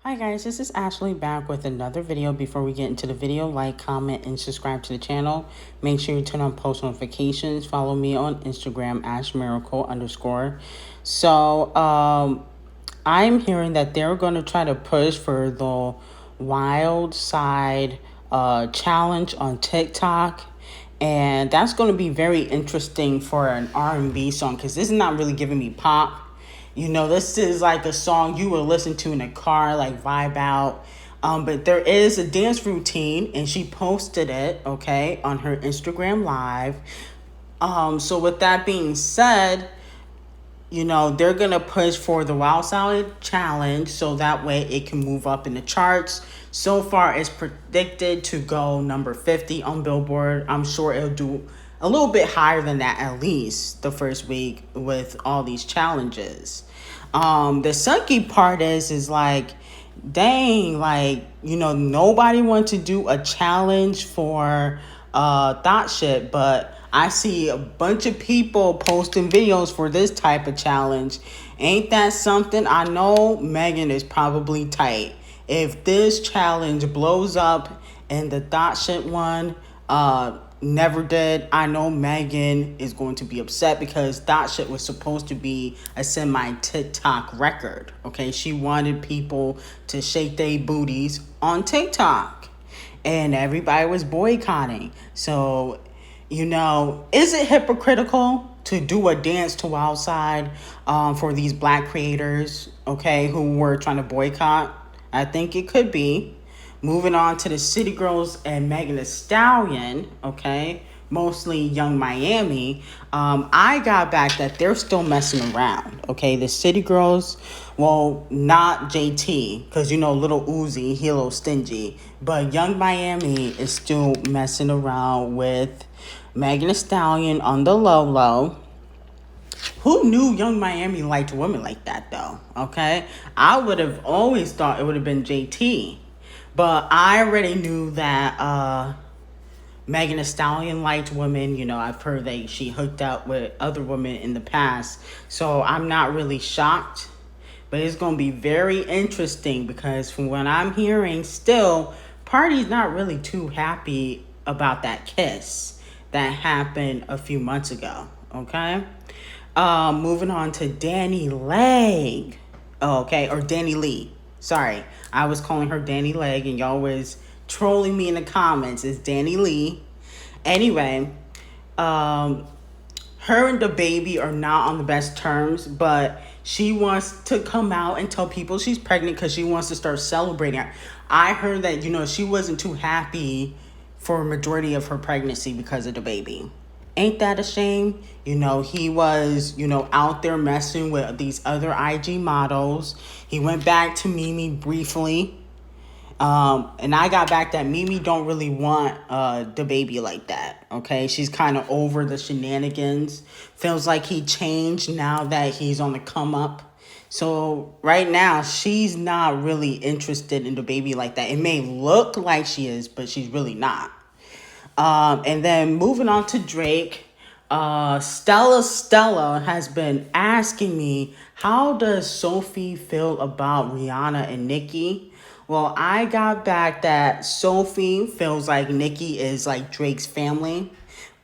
Hi guys, this is Ashley back with another video. Before we get into the video, like, comment, and subscribe to the channel. Make sure you turn on post notifications. Follow me on Instagram, ashmiracle_. I'm hearing that they're going to try to push for the Wild Side challenge on TikTok. And that's going to be very interesting for an R&B song because this is not really giving me pop. You know, this is like a song you would listen to in a car, like vibe out. But there is a dance routine, and she posted it, okay, on her Instagram Live. So with that being said, you know, they're going to push for the Wild Salad Challenge so that way it can move up in the charts. So far, it's predicted to go number 50 on Billboard. I'm sure it'll do a little bit higher than that at least the first week with all these challenges. The sucky part is like, dang, like, you know, nobody wants to do a challenge for thought shit, but I see a bunch of people posting videos for this type of challenge. Ain't that something? I know Megan is probably tight. If this challenge blows up and the thought shit one never did, I know Megan is going to be upset because that shit was supposed to be a semi TikTok record. Okay, she wanted people to shake their booties on TikTok, and everybody was boycotting. So, you know, is it hypocritical to do a dance to outside for these black creators, okay, who were trying to boycott? I think it could be. Moving on to the City Girls and Megan Thee Stallion, okay, mostly Young Miami. I got back that they're still messing around, okay. The City Girls, well, not JT, because you know Little Uzi, he a little stingy, but Young Miami is still messing around with Megan Thee Stallion on the low. Who knew Young Miami liked women like that, though? Okay, I would have always thought it would have been JT, but I already knew that Megan Thee Stallion liked women. You know, I've heard that she hooked up with other women in the past, so I'm not really shocked. But it's gonna be very interesting because from what I'm hearing, still, Party's not really too happy about that kiss that happened a few months ago. Okay. Moving on to Danileigh. Oh, okay, or Danileigh. Sorry, I was calling her Danileigh, and y'all was trolling me in the comments. It's Danileigh. Anyway, her and Dababy are not on the best terms, but she wants to come out and tell people she's pregnant because she wants to start celebrating it. I heard that, you know, she wasn't too happy for a majority of her pregnancy because of Dababy. Ain't that a shame? You know, he was, you know, out there messing with these other IG models. He went back to Mimi briefly. And I got back that Mimi don't really want Dababy like that. Okay, she's kind of over the shenanigans. Feels like he changed now that he's on the come up. So right now she's not really interested in Dababy like that. It may look like she is, but she's really not. And then moving on to Drake, Stella has been asking me, how does Sophie feel about Rihanna and Nicki? Well, I got back that Sophie feels like Nicki is like Drake's family,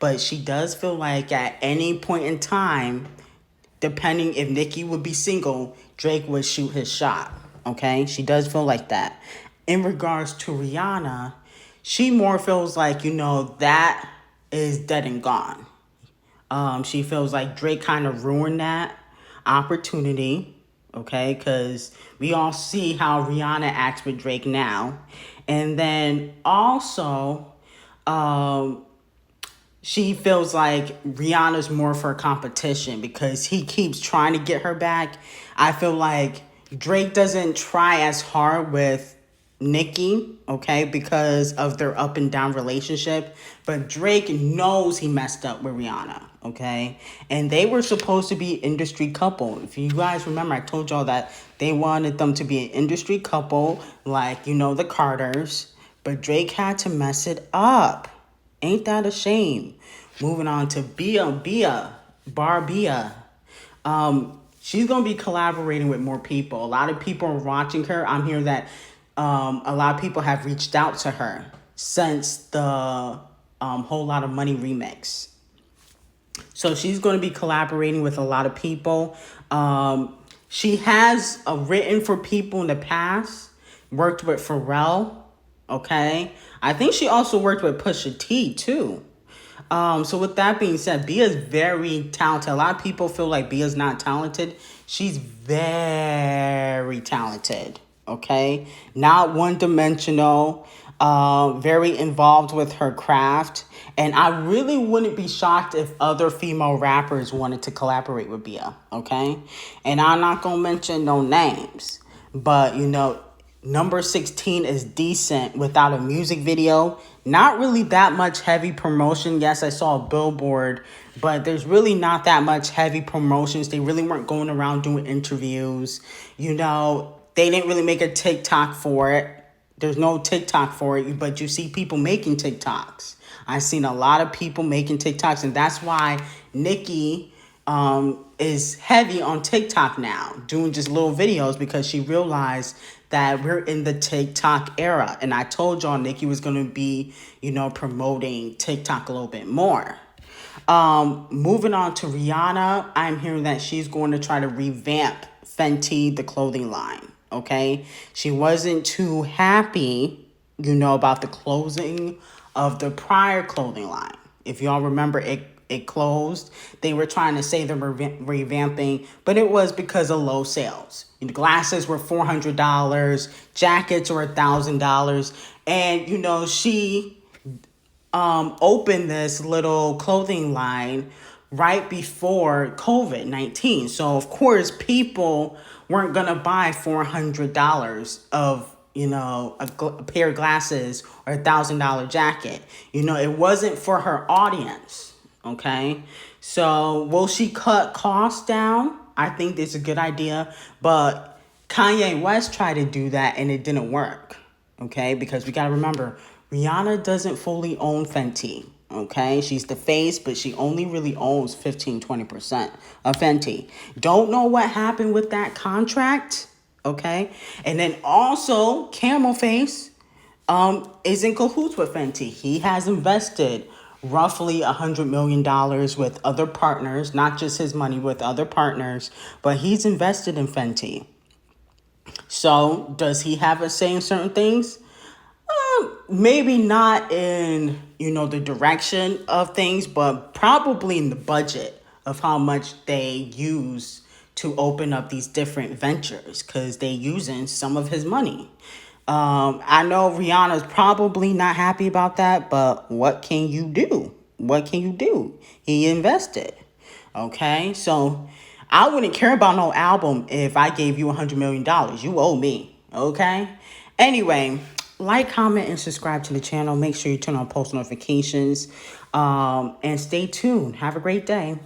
but she does feel like at any point in time, depending if Nicki would be single, Drake would shoot his shot. Okay, she does feel like that. In regards to Rihanna, she more feels like, you know, that is dead and gone. She feels like Drake kind of ruined that opportunity, okay? Because we all see how Rihanna acts with Drake now. And then also, she feels like Rihanna's more for competition because he keeps trying to get her back. I feel like Drake doesn't try as hard with Nicki, okay, because of their up and down relationship. But Drake knows he messed up with Rihanna, okay? And they were supposed to be an industry couple. If you guys remember, I told y'all that they wanted them to be an industry couple, like, you know, the Carters. But Drake had to mess it up. Ain't that a shame? Moving on to Barbia. she's going to be collaborating with more people. A lot of people are watching her. I'm hearing that a lot of people have reached out to her since the Whole Lot of Money remix. So she's going to be collaborating with a lot of people. She has written for people in the past, worked with Pharrell, okay? I think she also worked with Pusha T, too. So with that being said, Bia is very talented. A lot of people feel like Bia's not talented. She's very talented, okay? Not one-dimensional, very involved with her craft. And I really wouldn't be shocked if other female rappers wanted to collaborate with Bia, okay? And I'm not going to mention no names, but, you know, Number 16 is decent without a music video. Not really that much heavy promotion. Yes, I saw a billboard, but there's really not that much heavy promotions. They really weren't going around doing interviews. You know, they didn't really make a TikTok for it. There's no TikTok for it, but you see people making TikToks. I've seen a lot of people making TikToks, and that's why Nicki is heavy on TikTok now, doing just little videos, because she realized that we're in the TikTok era. And I told y'all Nicki was going to be, you know, promoting TikTok a little bit more. Moving on to Rihanna, I'm hearing that she's going to try to revamp Fenty, the clothing line. Okay, she wasn't too happy, you know, about the closing of the prior clothing line. If y'all remember, it closed. They were trying to say they were revamping, but it was because of low sales. The glasses were $400, jackets were $1,000, and you know, she opened this little clothing line right before COVID-19. So of course people weren't gonna buy $400 of, you know, a pair of glasses or $1,000 jacket. You know, it wasn't for her audience. Okay, so will she cut costs down? I think it's a good idea, but Kanye West tried to do that and it didn't work. Okay, because we gotta remember, Rihanna doesn't fully own Fenty. Okay, she's the face, but she only really owns 15-20% of Fenty. Don't know what happened with that contract. Okay, and then also Camel Face is in cahoots with Fenty. He has invested roughly $100 million with other partners, not just his money, with other partners, but he's invested in Fenty. So does he have a say in certain things? Maybe not in, you know, the direction of things, but probably in the budget of how much they use to open up these different ventures, because they using some of his money. I know Rihanna's probably not happy about that, but what can you do? What can you do? He invested. Okay, so I wouldn't care about no album if I gave you $100 million. You owe me. Okay. Anyway, like, comment, and subscribe to the channel. Make sure you turn on post notifications. And stay tuned. Have a great day.